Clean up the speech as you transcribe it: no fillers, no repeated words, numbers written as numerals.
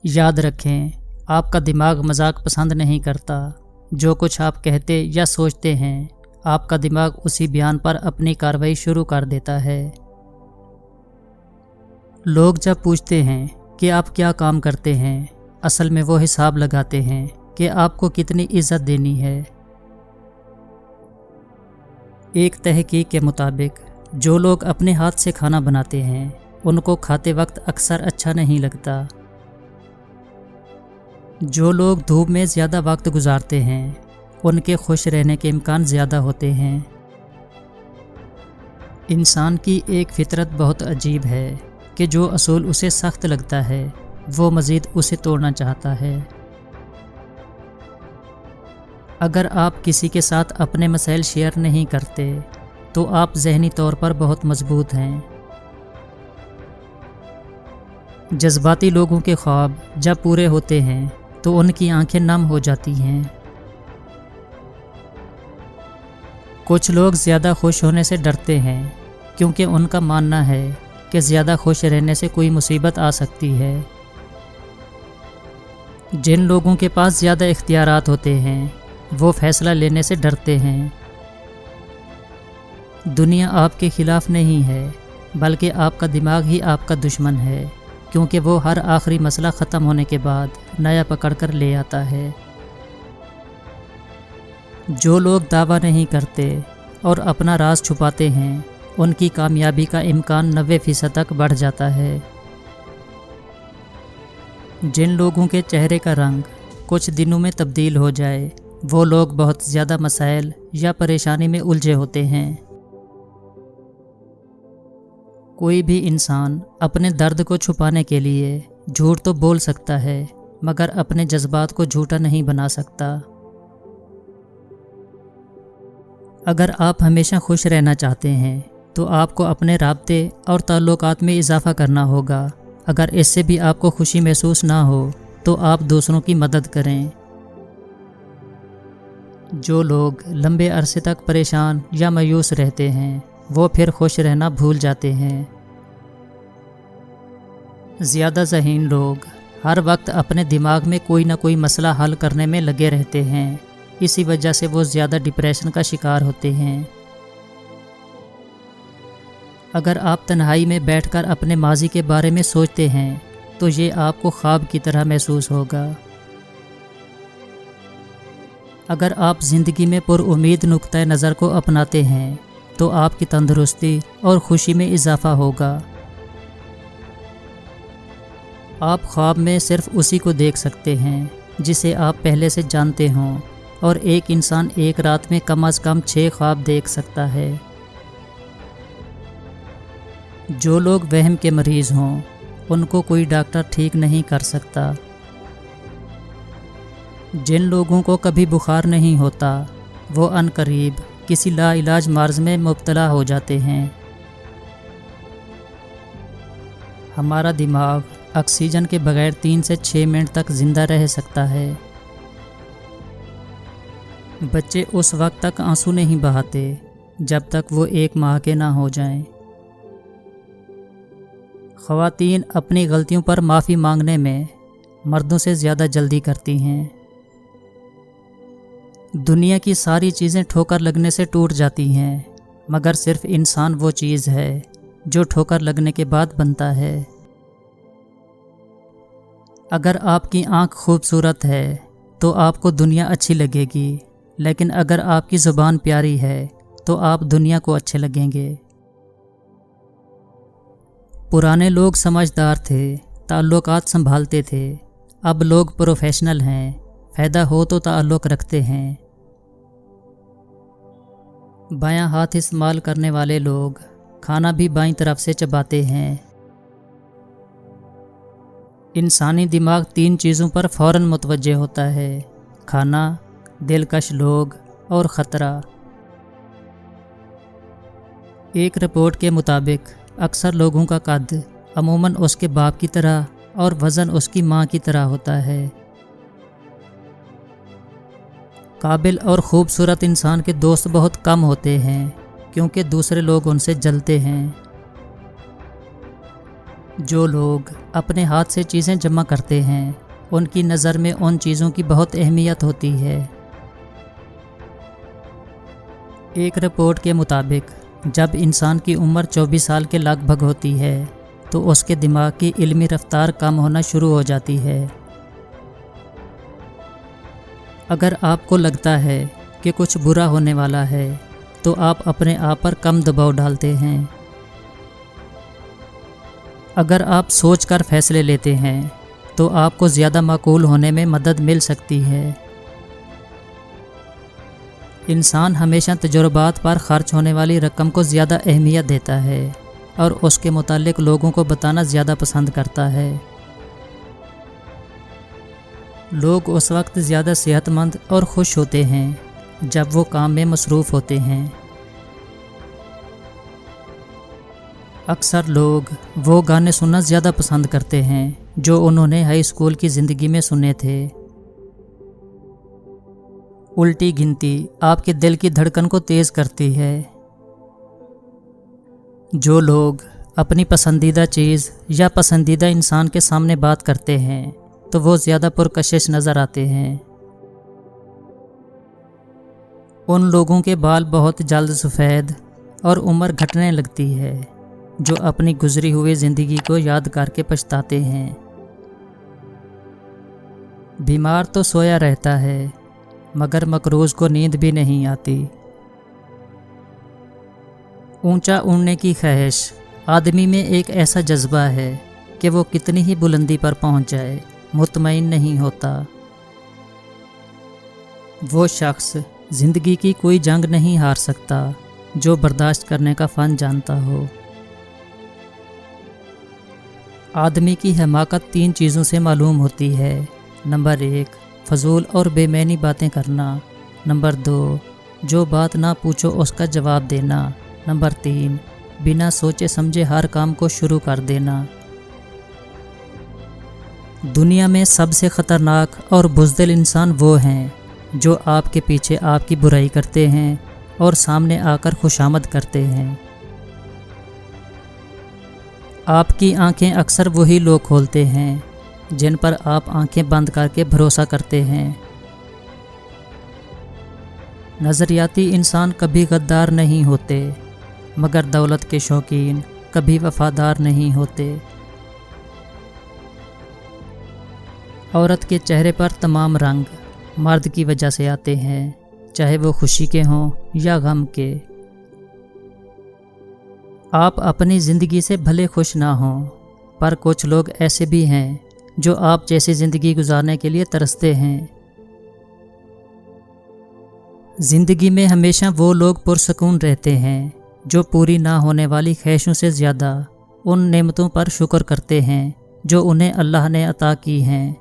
یاد رکھیں، آپ کا دماغ مذاق پسند نہیں کرتا۔ جو کچھ آپ کہتے یا سوچتے ہیں، آپ کا دماغ اسی بیان پر اپنی کارروائی شروع کر دیتا ہے۔ لوگ جب پوچھتے ہیں کہ آپ کیا کام کرتے ہیں، اصل میں وہ حساب لگاتے ہیں کہ آپ کو کتنی عزت دینی ہے۔ ایک تحقیق کے مطابق جو لوگ اپنے ہاتھ سے کھانا بناتے ہیں ان کو کھاتے وقت اکثر اچھا نہیں لگتا۔ جو لوگ دھوپ میں زیادہ وقت گزارتے ہیں ان کے خوش رہنے کے امکان زیادہ ہوتے ہیں۔ انسان کی ایک فطرت بہت عجیب ہے کہ جو اصول اسے سخت لگتا ہے وہ مزید اسے توڑنا چاہتا ہے۔ اگر آپ کسی کے ساتھ اپنے مسائل شیئر نہیں کرتے تو آپ ذہنی طور پر بہت مضبوط ہیں۔ جذباتی لوگوں کے خواب جب پورے ہوتے ہیں تو ان کی آنکھیں نم ہو جاتی ہیں۔ کچھ لوگ زیادہ خوش ہونے سے ڈرتے ہیں کیونکہ ان کا ماننا ہے کہ زیادہ خوش رہنے سے کوئی مصیبت آ سکتی ہے۔ جن لوگوں کے پاس زیادہ اختیارات ہوتے ہیں وہ فیصلہ لینے سے ڈرتے ہیں۔ دنیا آپ کے خلاف نہیں ہے بلکہ آپ کا دماغ ہی آپ کا دشمن ہے، کیونکہ وہ ہر آخری مسئلہ ختم ہونے کے بعد نیا پکڑ کر لے آتا ہے۔ جو لوگ دعویٰ نہیں کرتے اور اپنا راز چھپاتے ہیں ان کی کامیابی کا امکان 90% تک بڑھ جاتا ہے۔ جن لوگوں کے چہرے کا رنگ کچھ دنوں میں تبدیل ہو جائے وہ لوگ بہت زیادہ مسائل یا پریشانی میں الجھے ہوتے ہیں۔ کوئی بھی انسان اپنے درد کو چھپانے کے لیے جھوٹ تو بول سکتا ہے مگر اپنے جذبات کو جھوٹا نہیں بنا سکتا۔ اگر آپ ہمیشہ خوش رہنا چاہتے ہیں تو آپ کو اپنے رابطے اور تعلقات میں اضافہ کرنا ہوگا۔ اگر اس سے بھی آپ کو خوشی محسوس نہ ہو تو آپ دوسروں کی مدد کریں۔ جو لوگ لمبے عرصے تک پریشان یا مایوس رہتے ہیں وہ پھر خوش رہنا بھول جاتے ہیں۔ زیادہ ذہین لوگ ہر وقت اپنے دماغ میں کوئی نہ کوئی مسئلہ حل کرنے میں لگے رہتے ہیں، اسی وجہ سے وہ زیادہ ڈپریشن کا شکار ہوتے ہیں۔ اگر آپ تنہائی میں بیٹھ کر اپنے ماضی کے بارے میں سوچتے ہیں تو یہ آپ کو خواب کی طرح محسوس ہوگا۔ اگر آپ زندگی میں پر امید نقطۂ نظر کو اپناتے ہیں تو آپ کی تندرستی اور خوشی میں اضافہ ہوگا۔ آپ خواب میں صرف اسی کو دیکھ سکتے ہیں جسے آپ پہلے سے جانتے ہوں، اور ایک انسان ایک رات میں کم از کم 6 خواب دیکھ سکتا ہے۔ جو لوگ وہم کے مریض ہوں ان کو کوئی ڈاکٹر ٹھیک نہیں کر سکتا۔ جن لوگوں کو کبھی بخار نہیں ہوتا وہ عنقریب کسی لا علاج مرض میں مبتلا ہو جاتے ہیں۔ ہمارا دماغ آکسیجن کے بغیر 3 سے 6 منٹ تک زندہ رہ سکتا ہے۔ بچے اس وقت تک آنسو نہیں بہاتے جب تک وہ 1 ماہ کے نہ ہو جائیں۔ خواتین اپنی غلطیوں پر معافی مانگنے میں مردوں سے زیادہ جلدی کرتی ہیں۔ دنیا کی ساری چیزیں ٹھوکر لگنے سے ٹوٹ جاتی ہیں مگر صرف انسان وہ چیز ہے جو ٹھوکر لگنے کے بعد بنتا ہے۔ اگر آپ کی آنکھ خوبصورت ہے تو آپ کو دنیا اچھی لگے گی، لیکن اگر آپ کی زبان پیاری ہے تو آپ دنیا کو اچھے لگیں گے۔ پرانے لوگ سمجھدار تھے، تعلقات سنبھالتے تھے، اب لوگ پروفیشنل ہیں، فائدہ ہو تو تعلق رکھتے ہیں۔ بایاں ہاتھ استعمال کرنے والے لوگ کھانا بھی بائیں طرف سے چباتے ہیں۔ انسانی دماغ 3 چیزوں پر فوراً متوجہ ہوتا ہے: کھانا، دلکش لوگ اور خطرہ۔ ایک رپورٹ کے مطابق اکثر لوگوں کا قد عموماً اس کے باپ کی طرح اور وزن اس کی ماں کی طرح ہوتا ہے۔ قابل اور خوبصورت انسان کے دوست بہت کم ہوتے ہیں کیونکہ دوسرے لوگ ان سے جلتے ہیں۔ جو لوگ اپنے ہاتھ سے چیزیں جمع کرتے ہیں ان کی نظر میں ان چیزوں کی بہت اہمیت ہوتی ہے۔ ایک رپورٹ کے مطابق جب انسان کی عمر 24 سال کے لگ بھگ ہوتی ہے تو اس کے دماغ کی علمی رفتار کم ہونا شروع ہو جاتی ہے۔ اگر آپ کو لگتا ہے کہ کچھ برا ہونے والا ہے تو آپ اپنے آپ پر کم دباؤ ڈالتے ہیں۔ اگر آپ سوچ کر فیصلے لیتے ہیں تو آپ کو زیادہ معقول ہونے میں مدد مل سکتی ہے۔ انسان ہمیشہ تجربات پر خرچ ہونے والی رقم کو زیادہ اہمیت دیتا ہے اور اس کے متعلق لوگوں کو بتانا زیادہ پسند کرتا ہے۔ لوگ اس وقت زیادہ صحت مند اور خوش ہوتے ہیں جب وہ کام میں مصروف ہوتے ہیں۔ اکثر لوگ وہ گانے سننا زیادہ پسند کرتے ہیں جو انہوں نے ہائی اسکول کی زندگی میں سنے تھے۔ الٹی گنتی آپ کے دل کی دھڑکن کو تیز کرتی ہے۔ جو لوگ اپنی پسندیدہ چیز یا پسندیدہ انسان کے سامنے بات کرتے ہیں تو وہ زیادہ پرکشش نظر آتے ہیں۔ ان لوگوں کے بال بہت جلد سفید اور عمر گھٹنے لگتی ہے جو اپنی گزری ہوئی زندگی کو یاد کر کے پچھتاتے ہیں۔ بیمار تو سویا رہتا ہے مگر مقروض کو نیند بھی نہیں آتی۔ اونچا اڑنے کی خواہش آدمی میں ایک ایسا جذبہ ہے کہ وہ کتنی ہی بلندی پر پہنچ جائے مطمئن نہیں ہوتا۔ وہ شخص زندگی کی کوئی جنگ نہیں ہار سکتا جو برداشت کرنے کا فن جانتا ہو۔ آدمی کی حماقت 3 چیزوں سے معلوم ہوتی ہے۔ نمبر 1، فضول اور بے معنی باتیں کرنا۔ نمبر 2، جو بات نہ پوچھو اس کا جواب دینا۔ نمبر 3، بنا سوچے سمجھے ہر کام کو شروع کر دینا۔ دنیا میں سب سے خطرناک اور بزدل انسان وہ ہیں جو آپ کے پیچھے آپ کی برائی کرتے ہیں اور سامنے آ کر خوشامد کرتے ہیں۔ آپ کی آنکھیں اکثر وہی لوگ کھولتے ہیں جن پر آپ آنکھیں بند کر کے بھروسہ کرتے ہیں۔ نظریاتی انسان کبھی غدار نہیں ہوتے مگر دولت کے شوقین کبھی وفادار نہیں ہوتے۔ عورت کے چہرے پر تمام رنگ مرد کی وجہ سے آتے ہیں، چاہے وہ خوشی کے ہوں یا غم کے۔ آپ اپنی زندگی سے بھلے خوش نہ ہوں پر کچھ لوگ ایسے بھی ہیں جو آپ جیسی زندگی گزارنے کے لیے ترستے ہیں۔ زندگی میں ہمیشہ وہ لوگ پرسکون رہتے ہیں جو پوری نہ ہونے والی خواہشوں سے زیادہ ان نعمتوں پر شکر کرتے ہیں جو انہیں اللہ نے عطا کی ہیں۔